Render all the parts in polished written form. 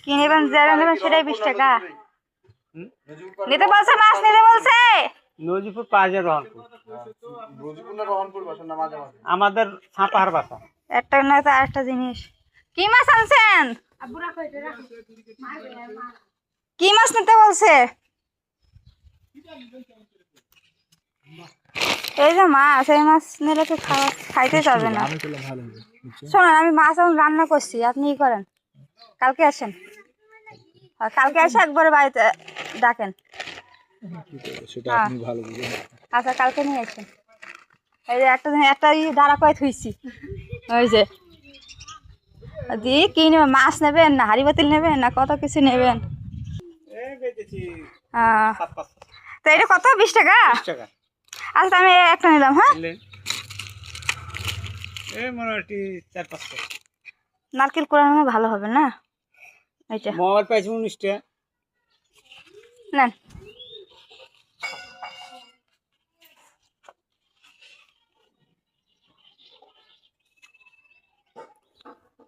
কি নেবেন যারা নেবেন সেটাই 20 টাকা নিতে বলছে, মাছ নিতে বলছে। নজিপুর পাজে রহনপুর, নজিপুর না রহনপুর বাসা না, মাঝে মাঝে আমাদের ছাপার বাসা। একটা না তো আরেকটা জিনিস, কি মাছ আনছেন? কি মাছ নিতে বলছে? এই যে মাছ, এই মাছ নিলে তো খাইতে যাবে না। শোনেন, আমি মাছ এখন রান্না করছি, আপনি ই করেন, কালকে আসেন, কালকে এসে একবারে বাড়িতে ডাকেন। আচ্ছা, কালকে নিয়ে আসেন। এই যে একটা দাঁড়া করে থুইছি, ওই যে দি কি নেবেন, মাছ নেবেন না হাড়ি বাতিল নেবেন না কত কিছু নেবেন? তো এটা কত? 20 টাকা। আচ্ছা, আমি একটা নিলাম। হ্যাঁ, নারকেল কোরানো ভালো হবে না? এইটা মোবাইল পাইছি 19 টাকা নেন।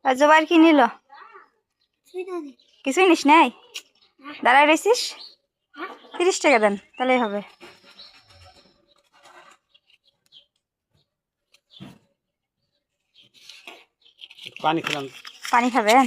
জোবাইর কি নিল? কিছুই নিস নাই, দাঁড়াই রয়েছিস। 30 টাকা দেন, তাহলেই হবে। পানি খেলাম। পানি খাবেন?